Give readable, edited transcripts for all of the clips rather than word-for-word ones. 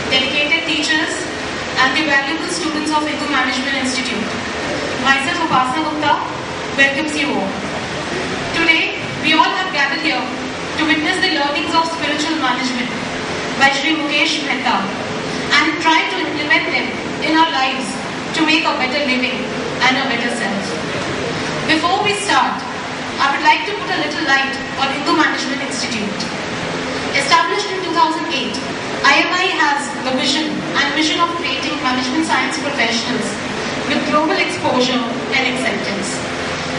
Dedicated teachers and the valuable students of Indu Management Institute. Myself, Upasana Gupta, welcomes you all. Today, we all have gathered here to witness the learnings of spiritual management by Shri Mukesh Mehta and try to implement them in our lives to make a better living and a better self. Before we start, I would like to put a little light on Indu Management Institute. Established in 2008, IMI has the vision and mission of creating management science professionals with global exposure and acceptance.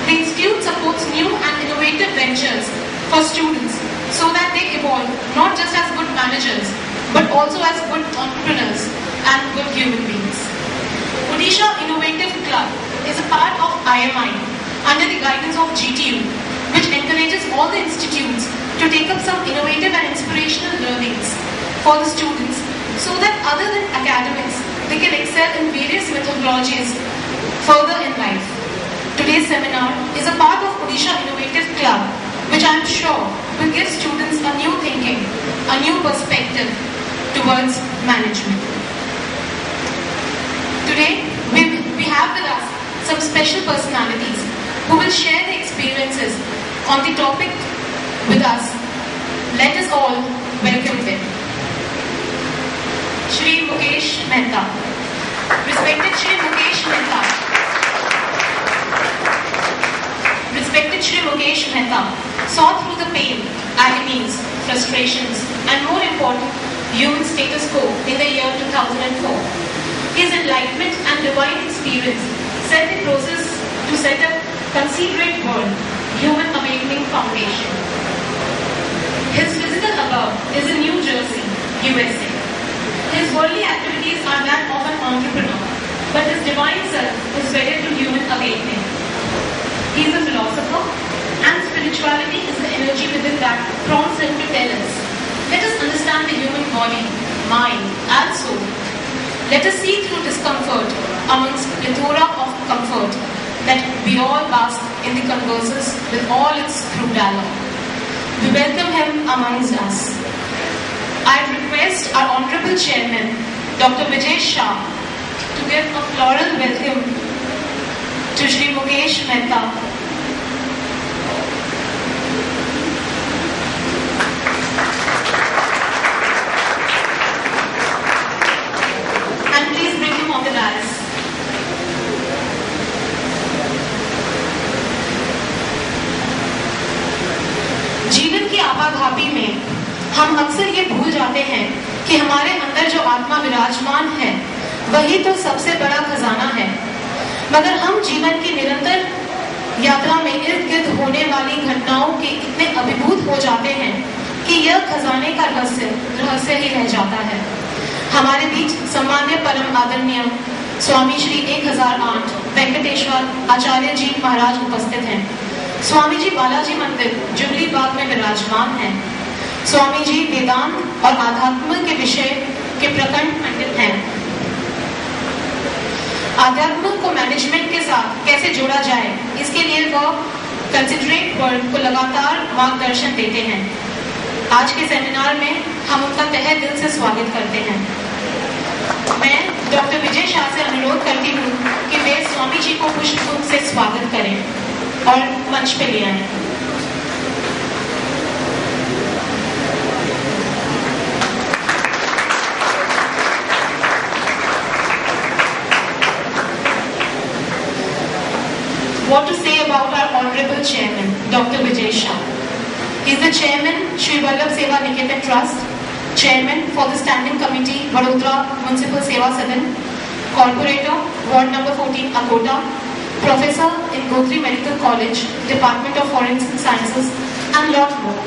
The Institute supports new and innovative ventures for students so that they evolve not just as good managers but also as good entrepreneurs and good human beings. Odisha Innovative Club is a part of IMI under the guidance of GTU, which encourages all the institutes to take up some innovative and inspirational learnings for the students so that other than academics, they can excel in various methodologies further in life. Today's seminar is a part of Odisha Innovative Club, which I am sure will give students a new thinking, a new perspective towards management. Today, we have with us some special personalities who will share their experiences on the topic with us. Let us all welcome them. Shri Mukesh Mehta. Respected Shri Mukesh Mehta. Respected Shri Mukesh Mehta saw through the pain, agonies, frustrations, and more important, human status quo in the year 2004. His enlightenment and divine experience set the process to set up Considerate World Human Awakening Foundation. His physical abode is in New Jersey, USA. His worldly activities are that of an entrepreneur, but his divine self is wedded to human awakening. He is a philosopher, and spirituality is the energy within that prompts him to tell us, let us understand the human body, mind, and soul. Let us see through discomfort amongst the plethora of comfort that we all bask in the converses with all its crude dialogue. We welcome him amongst us. I request our Honorable Chairman, Dr. Vijay Shah, to give a floral welcome to Shri Mukesh Mehta. And please bring him on the dais. जीवन की आपाधापी में हम अक्सर ये भूल जाते हैं कि हमारे अंदर जो आत्मा विराजमान है वही तो सबसे बड़ा खजाना है, मगर हम जीवन की निरंतर यात्रा में इर्द गिर्द होने वाली घटनाओं के इतने अभिभूत हो जाते हैं कि यह खजाने का रहस्य ही रह जाता है। हमारे बीच सम्मान्य परम आदरणीय स्वामी श्री 1008 वेंकटेश्वर आचार्य जी महाराज उपस्थित हैं। स्वामी जी बालाजी मंदिर जुबली बाग में विराजमान हैं। स्वामी जी वेदांत और आध्यात्म के विषय के प्रकंड पंडित हैं। आध्यात्म को मैनेजमेंट के साथ कैसे जोड़ा जाए, इसके लिए वह कंसिडरेट वर्ल्ड को लगातार मार्गदर्शन देते हैं। आज के सेमिनार में हम उनका तहे दिल से स्वागत करते हैं। मैं डॉक्टर विजय शाह से अनुरोध करती हूँ कि वे स्वामी जी को पुष्प से स्वागत करें और मंच पे ले आए। What to say about our Honorable Chairman, Dr. Vijay Shah. He is the Chairman, Shri Vallabh Seva Niketan Trust, Chairman for the Standing Committee, Vadodara Municipal Seva Sadan, Corporator, Ward number 14, Akota, Professor in Gotri Medical College, Department of Forensic Sciences, and lot more.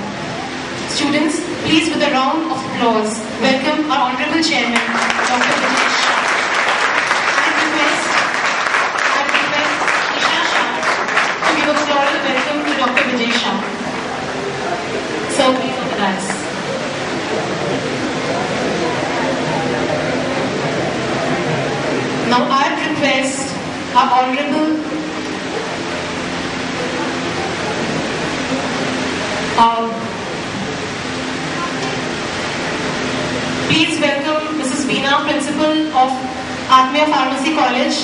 Students, please with a round of applause, welcome our Honorable Chairman, Dr. Vijay Shah. A floral welcome to Dr. Vijay Shah. So please on the dais. Now I request our Honorable please welcome Mrs. Veena, Principal of Atmiya Pharmacy College.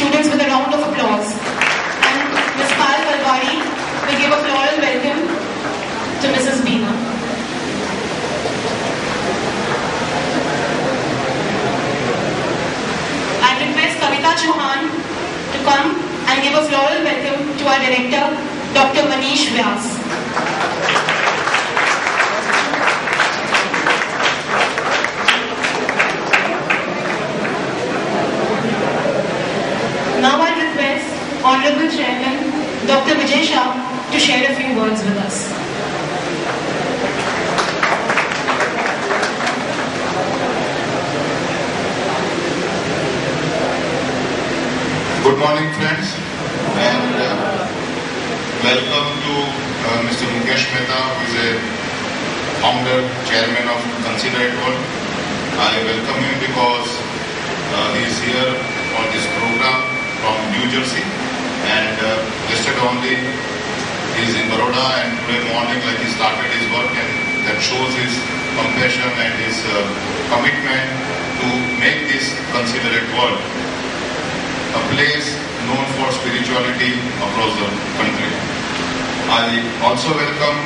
Students with a round of applause. Ms. Pal Kalwari will give a floral welcome to Mrs. Veena. I request Kavita Chauhan to come and give a floral welcome to our director, Dr. Manish Vyas. Now I request Honorable Chairman Dr. Vijay Shah to share a few words with us. Good morning, friends, and welcome to Mr. Mukesh Mehta, who is a founder, chairman of Institute1. I welcome him because he is here for this program from New Jersey. And yesterday only he is in Baroda, and today morning he started his work, and that shows his compassion and his commitment to make this considerate world a place known for spirituality across the country. I also welcome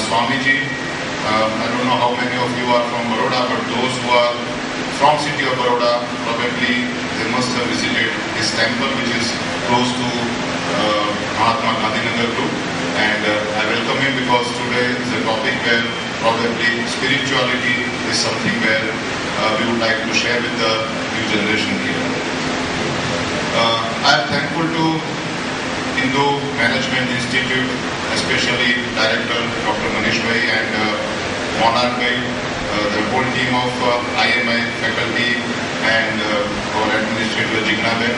Swamiji. I don't know how many of you are from Baroda, but those who are from city of Baroda, probably they must have visited his temple, which is close to Mahatma Gandhi Nagar group, and I welcome him because today is a topic where probably spirituality is something where we would like to share with the new generation here. I am thankful to Indu Management Institute, especially Director Dr. Manish Bhai and Monarch Bhai, the whole team of IMI faculty and our administrator Jigna Ben.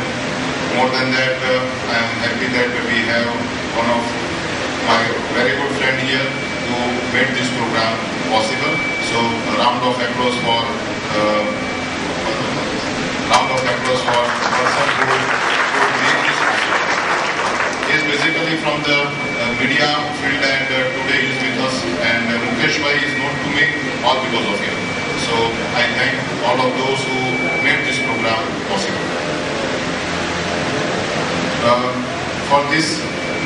More than that, I am happy that we have one of my very good friend here who made this program possible. So a round of applause for the person who made this possible. He is basically from the media field, and today he is with us. And Mukesh Bhai is known to me all because of him. So I thank all of those who made this program possible. For this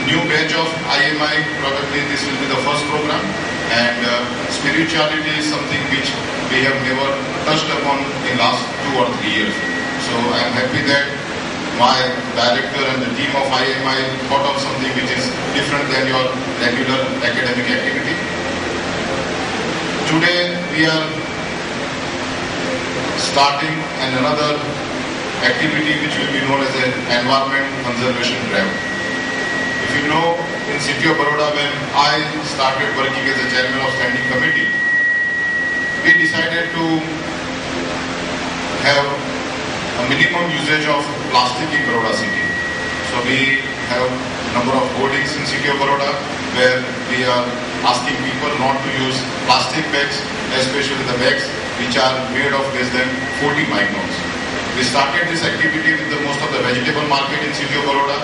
new batch of IMI, probably this will be the first program, and spirituality is something which we have never touched upon in last 2 or 3 years. So I am happy that my director and the team of IMI thought of something which is different than your regular academic activity. Today we are starting another activity which will be known as an environment conservation drive. If you know, in city of Baroda, when I started working as a chairman of standing committee, we decided to have a minimum usage of plastic in Baroda city. So we have number of hoardings in city of Baroda where we are asking people not to use plastic bags, especially the bags which are made of less than 40 microns. We started this activity with most of the vegetable market in city of Baroda,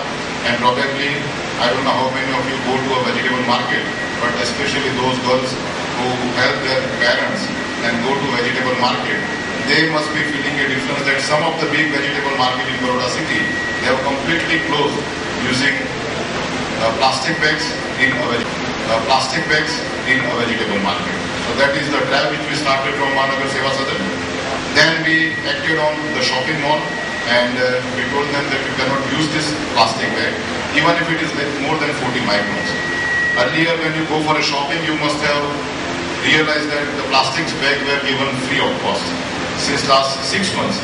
and probably, I don't know how many of you go to a vegetable market, but especially those girls who help their parents and go to vegetable market, they must be feeling a difference that some of the big vegetable market in Baroda city, they have completely closed using plastic bags in a vegetable market. So that is the drive which we started from Mahanagar Seva Sadan. Then we acted on the shopping mall, and we told them that you cannot use this plastic bag even if it is more than 40 microns. Earlier when you go for a shopping, you must have realized that the plastic bag were given free of cost. Since last 6 months,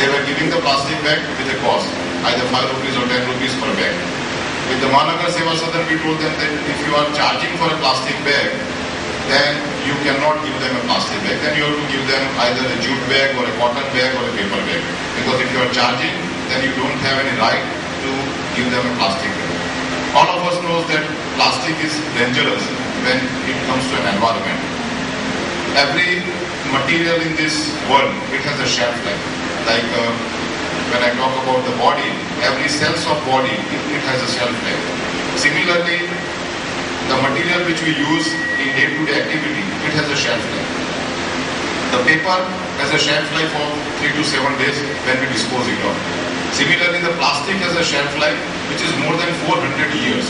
they were giving the plastic bag with a cost, either 5 rupees or 10 rupees per bag. With the Mahanagar Seva Sadan, we told them that if you are charging for a plastic bag, then you cannot give them a plastic bag. Then you have to give them either a jute bag or a cotton bag or a paper bag. Because if you are charging, then you don't have any right to give them a plastic bag. All of us knows that plastic is dangerous when it comes to an environment. Every material in this world, it has a shelf life. Like when I talk about the body, every cells of body, it has a shelf life. Similarly, the material which we use in day-to-day activity, it has a shelf life. The paper has a shelf life of 3 to 7 days when we dispose it of. Similarly, the plastic has a shelf life which is more than 400 years.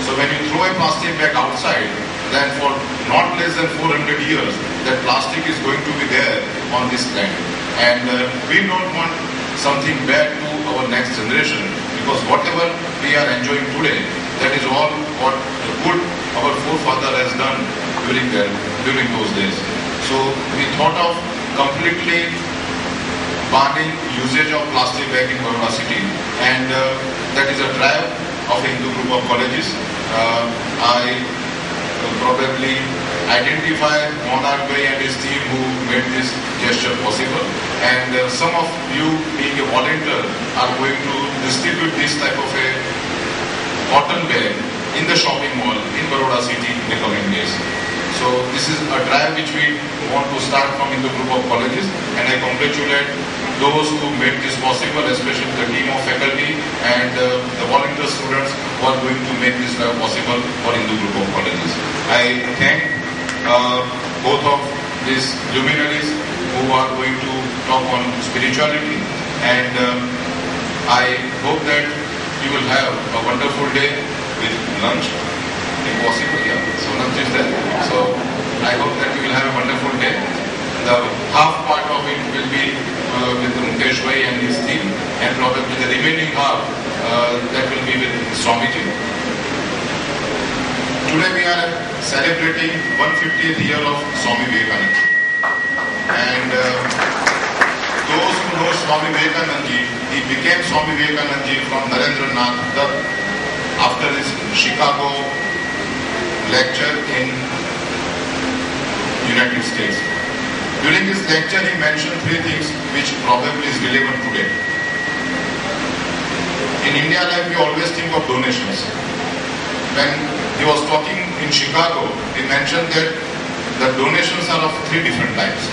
So when you throw a plastic bag outside, then for not less than 400 years, that plastic is going to be there on this planet. And we don't want something bad to our next generation, because whatever we are enjoying today, that is all what the good our forefather has done during those days. So we thought of completely banning usage of plastic bag in Baroda city, and that is a drive of Indu group of colleges. I probably identify Monarch Bhai and his team who made this gesture possible, and some of you being a volunteer are going to distribute this type of a cotton bag in the shopping mall in Baroda city in the coming days. So this is a drive which we want to start from in the group of colleges, and I congratulate those who made this possible, especially the team of faculty and the volunteer students who are going to make this drive possible for Indu group of colleges. I thank both of these luminaries who are going to talk on spirituality, and I hope that you will have a wonderful day with lunch, if possible. Yeah, so lunch is there. So I hope that you will have a wonderful day. The half part of it will be with Mukesh Bhai and his team, and probably the remaining half that will be with Swamiji. Today we are celebrating 150th year of Swami Vivekananda, and those who know Swami Vivekananda ji, he became Swami Vivekananda ji from Narendranath Dutt after his Chicago lecture in United States. During his lecture, he mentioned 3 things which probably is relevant today. In India life, we always think of donations. When he was talking in Chicago, he mentioned that the donations are of 3 different types.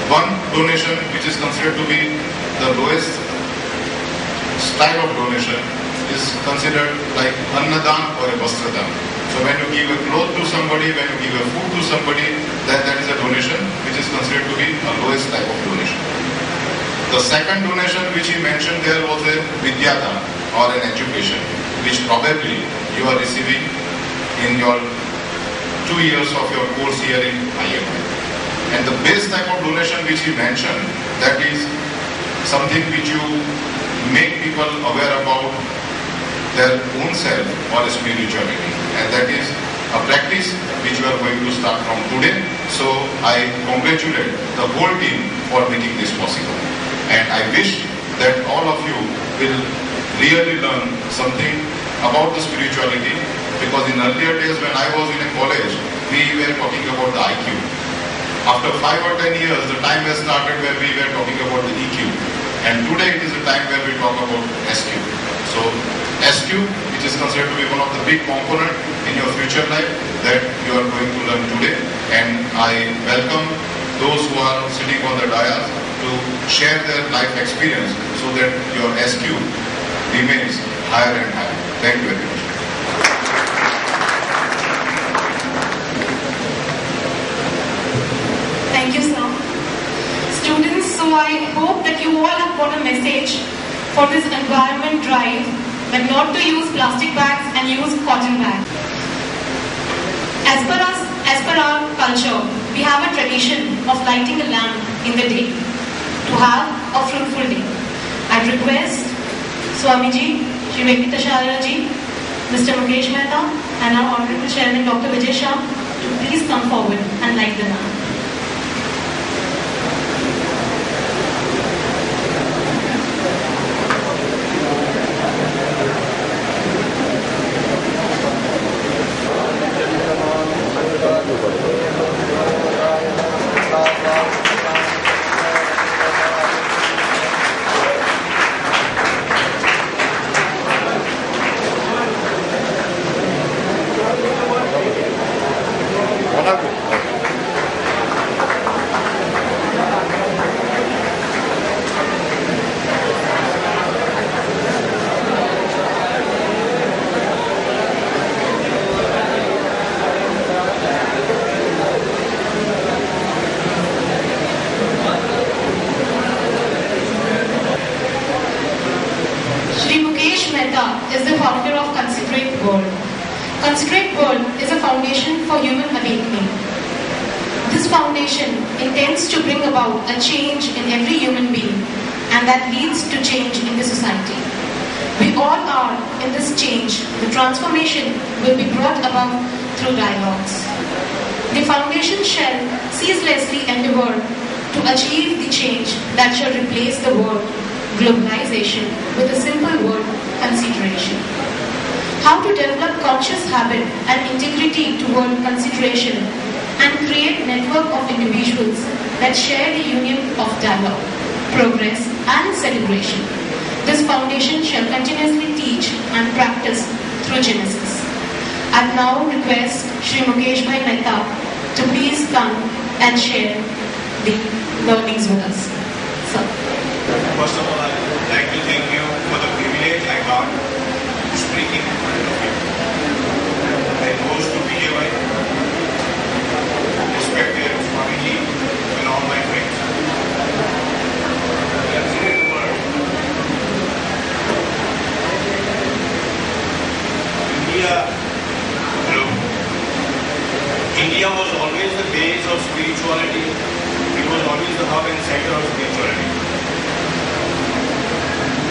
One donation, which is considered to be the lowest style of donation, is considered like Annadan or a Vastradan. So when you give a cloth to somebody, when you give a food to somebody, then that is a donation which is considered to be a lowest type of donation. The second donation which he mentioned there was a Vidyadhan or an education, which probably you are receiving in your 2 years of your course here in IIT. And the base type of donation which he mentioned, that is something which you make people aware about their own self or spirituality, and that is a practice which we are going to start from today. So I congratulate the whole team for making this possible, and I wish that all of you will really learn something about the spirituality, because in earlier days when I was in a college, we were talking about the IQ. after 5 or 10 years, the time has started where we were talking about the EQ. And today it is the time where we talk about SQ. So SQ, which is considered to be one of the big components in your future life that you are going to learn today. And I welcome those who are sitting on the dais to share their life experience so that your SQ remains higher and higher. Thank you very much. Thank you, sir. Students, so I hope that you all have got a message for this environment drive, that not to use plastic bags and use cotton bags. As per our culture, we have a tradition of lighting a lamp in the day to have a fruitful day. I request Swamiji, Shri Venkateswarala ji, Mr. Mukesh Mehta and our Honorable Chairman Dr. Vijay Shah to please come forward and light the lamp. Is the founder of Considerate World. Considerate World is a foundation for human awakening. This foundation intends to bring about a change in every human being, and that leads to change in the society. We all are in this change. The transformation will be brought about through dialogues. The foundation shall ceaselessly endeavor to achieve the change that shall replace the word globalization with a simple word, consideration. How to develop conscious habit and integrity toward consideration and create network of individuals that share the union of dialogue, progress and celebration. This foundation shall continuously teach and practice through Genesis. I now request Shri Mukesh Bhai Mehta to please come and share the learnings with us. Sir. First of all, I would like to thank you for the privilege I got to speak in front of you. I goes to BJY, respected Swamiji and all my friends. Considerate word. India was always the base of spirituality. It was always the hub and center of spirituality.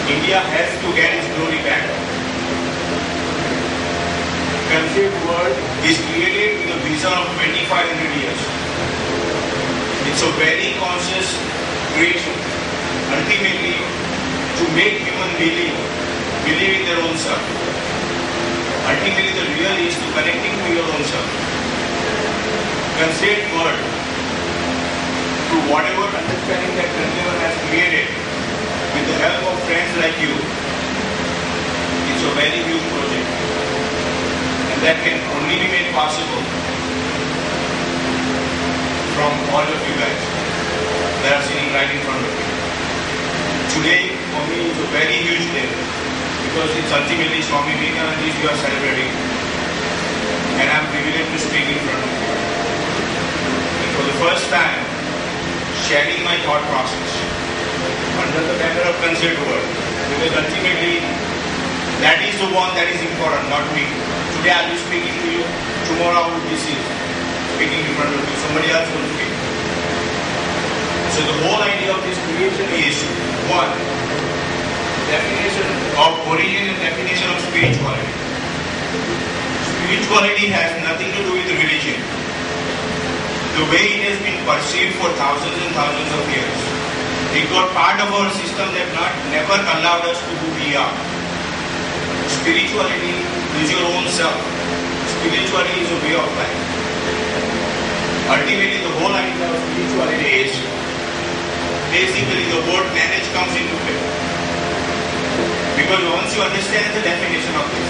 India has to get its glory back. Conceived world is created with a vision of 2500 years. It's a very conscious creation. Ultimately, to make human believe in their own self. Ultimately, the real is to connecting to your own self. Conceived world, through whatever understanding that Conceived has created, with the help of friends like you, it's a very huge project. And that can only be made possible from all of you guys that are sitting right in front of you. Today, for me, is a very huge day because it's ultimately Swami Vivekananda you are celebrating. And I'm privileged to speak in front of you. And for the first time, sharing my thought process under the banner of Considered World, because ultimately that is the one that is important, not me. Today I will be speaking to you, tomorrow I will be speaking in front of you, somebody else will speak. So the whole idea of this creation is, one, definition of origin and definition of spirituality. Spirituality has nothing to do with religion. The way it has been perceived for thousands and thousands of years. It got part of our system that never allowed us to who we are. Spirituality is your own self. Spirituality is a way of life. Ultimately, the whole idea of spirituality is basically the word manage comes into play. Because once you understand the definition of this,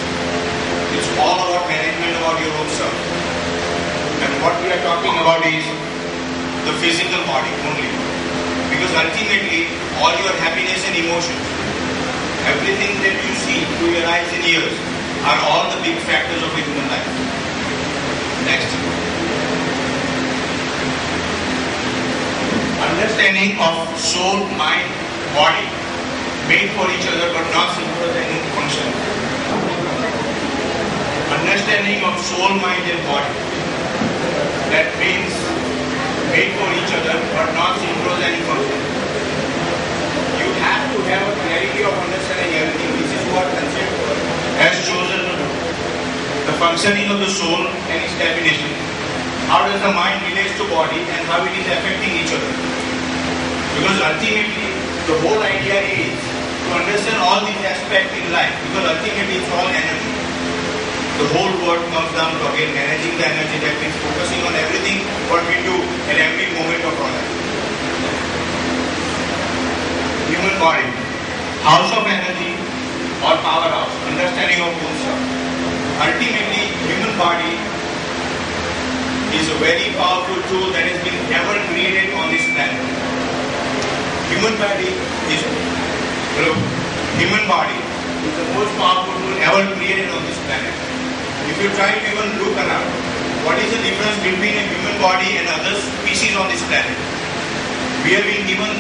it's all about management about your own self. And what we are talking about is the physical body only. Because ultimately, all your happiness and emotions, everything that you see through your eyes and ears, are all the big factors of a human life. Next. Understanding of soul, mind, body, made for each other but not synchronizing function. Understanding of soul, mind and body. That means made for each other but not synchronizing function. You have to have a clarity of understanding everything. This is what concept has chosen to do. The functioning of the soul and its definition. How does the mind relate to body and how it is affecting each other. Because ultimately, the whole idea is to understand all these aspects in life. Because ultimately, it's all energy. The whole world comes down to again managing the energy. That means focusing on everything what we do in every moment of our life. Human body, house of energy or powerhouse, understanding of oneself. Ultimately, human body is a very powerful tool that has been ever created on this planet. Human body is the most powerful tool ever created on this planet. If you try to even look around, what is the difference between a human body and other species on this planet? We have been given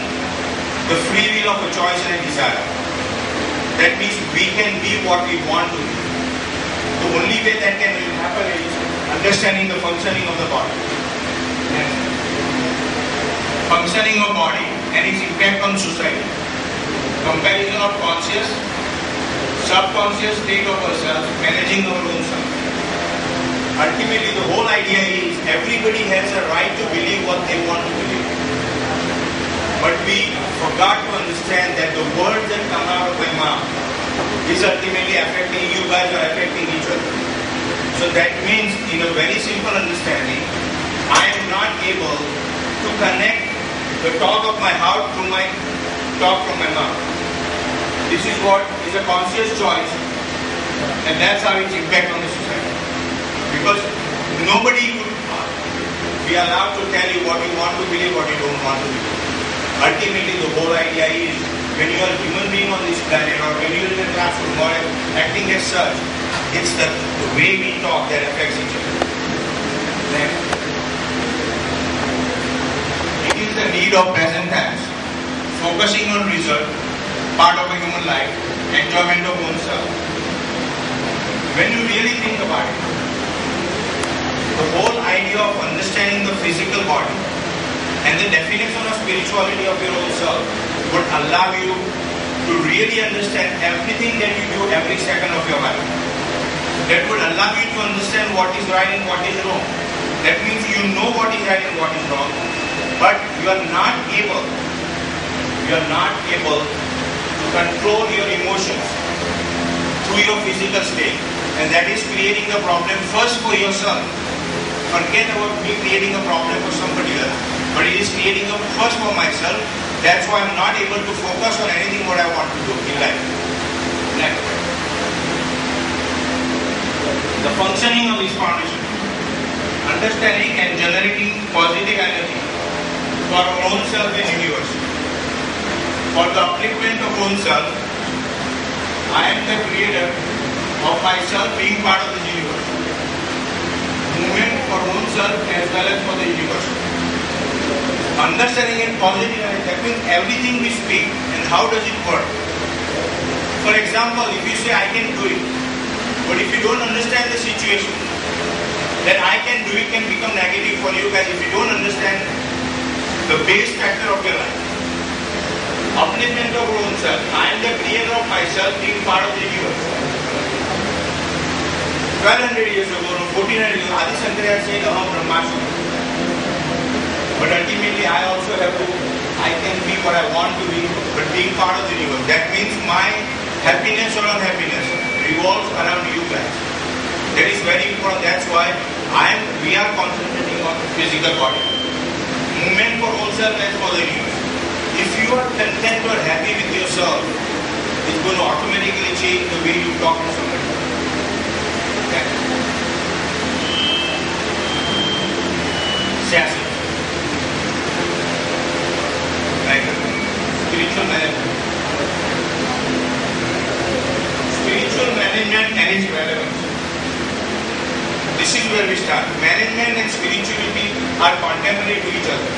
the free will of a choice and a desire. That means we can be what we want to be. The only way that can happen is understanding the functioning of the body. And functioning of body and its impact on society. Comparison of conscious, subconscious state of ourselves, managing our own self. Ultimately, the whole idea is everybody has a right to believe what they want to believe. But we forgot to understand that the words that come out of my mouth is ultimately affecting you guys or affecting each other. So that means, in a very simple understanding, I am not able to connect the talk of my heart to my talk from my mouth. This is what is a conscious choice, and that's how its impact on the society. Because nobody would be allowed to tell you what you want to believe, what you don't want to believe. Ultimately, the whole idea is when you are a human being on this planet or when you are in a classroom or acting as such, it's the way we talk that affects each other. Next. It is the need of present times, focusing on result, part of a human life, enjoyment of oneself. When you really think about it, the whole idea of understanding the physical body and the definition of spirituality of your own self would allow you to really understand everything that you do every second of your life. That would allow you to understand what is right and what is wrong. That means you know what is right and what is wrong, but you are not able to control your emotions through your physical state. And that is creating the problem first for yourself. Forget about me creating a problem for somebody else. But it is creating a first for myself. That's why I'm not able to focus on anything what I want to do in life. Next. The functioning of this foundation. Understanding and generating positive energy for our own self and universe. For the upliftment of own self, I am the creator of myself being part of the universe. Movement for own self as well as for the universe. Understanding and positive energy, that means everything we speak and how does it work. For example, if you say I can do it, but if you don't understand the situation, then I can do it can become negative for you guys if you don't understand the base factor of your life. Upliftment of own self. I am the creator of myself being part of the universe. 1200 years ago, 1400 years ago, Adi Shankaracharya said, Aham Brahmasmi. But ultimately, I also have to, I can be what I want to be, but being part of the universe. That means my happiness or unhappiness revolves around you guys. That is very important. That's why We are concentrating on physical body. Movement for oneself and for the youth. If you are content or happy with yourself, it's going to automatically change the way you talk to somebody. Okay? Sassy. Right? Spiritual management. Spiritual management and its relevance. This is where we start. Management and spirituality are contemporary to each other.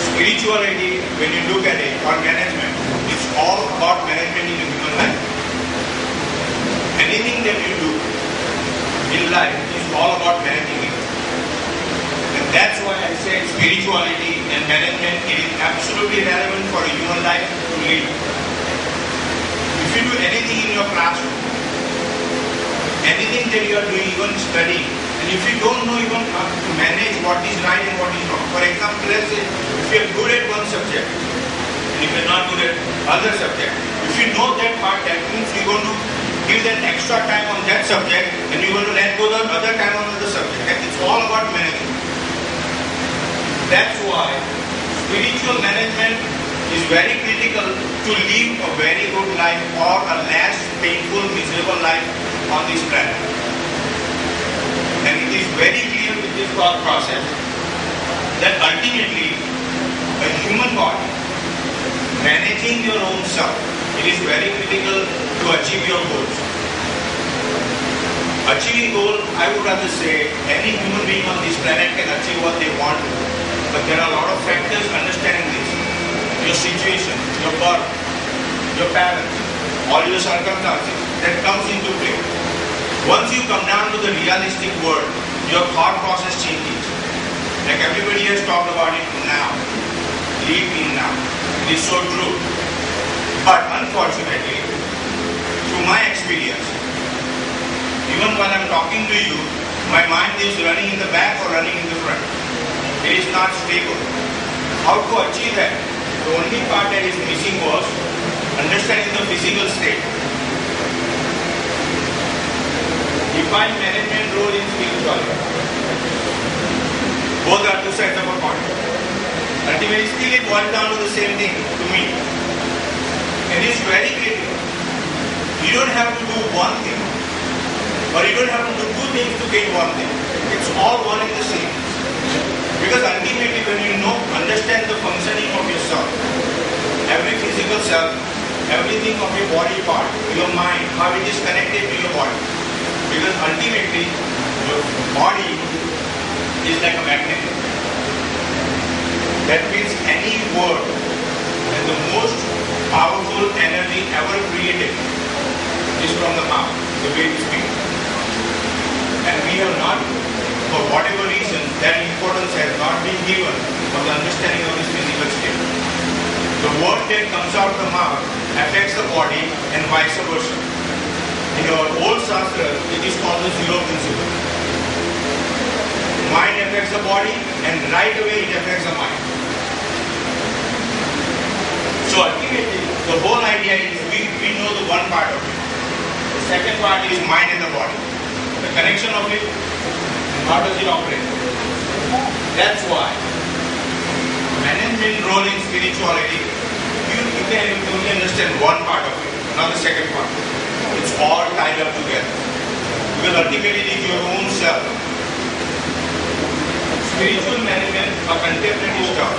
Spirituality, when you look at it, or management, it's all about management in a human life. Anything that you do in life is all about managing it. And that's why I said spirituality and management is absolutely relevant for a human life to lead. If you do anything in your classroom, anything that you are doing, even studying, and if you don't know even how to manage what is right and what is wrong. For example, let's say if you are good at one subject and if you are not good at other subject, if you know that part, that means you are going to give that extra time on that subject and you are going to let go the other time on the subject. And it's all about managing. That's why spiritual management is very critical to live a very good life or a less painful, miserable life on this planet. And it is very clear with this thought process that ultimately a human body managing your own self, it is very critical to achieve your goals. Achieving goal, I would rather say any human being on this planet can achieve what they want to, but there are a lot of factors understanding this. Your situation, your birth, your parents, all your circumstances that comes into play. Once you come down to the realistic world, your thought process changes. Like everybody has talked about it now. Live in now. It is so true. But unfortunately, through my experience, even while I'm talking to you, my mind is running in the back or running in the front. It is not stable. How to achieve that? The only part that is missing was understanding the physical state. Define management role in spirituality. Both are two sides of a coin. Ultimately, still it boils down to the same thing to me. And it's very critical. You don't have to do one thing, or you don't have to do two things to gain one thing. It's all one and the same. Because ultimately, when you understand the functioning of yourself, every physical cell, everything of your body part, your mind, how it is connected to your body. Because ultimately, your body is like a magnet. That means any word and the most powerful energy ever created is from the mouth, the way we speak. And we have not, for whatever reason, that importance has not been given for the understanding of this physical state. The word that comes out of the mouth affects the body and vice versa. In our old Shastra, it is called the zero principle. Mind affects the body and right away it affects the mind. So ultimately, the whole idea is we know the one part of it. The second part is mind and the body. The connection of it, how does it operate? That's why management role in spirituality, you can only understand one part of it, not the second part. It's all tied up together. Because ultimately it is your own self. Spiritual management, a contemporary stuff.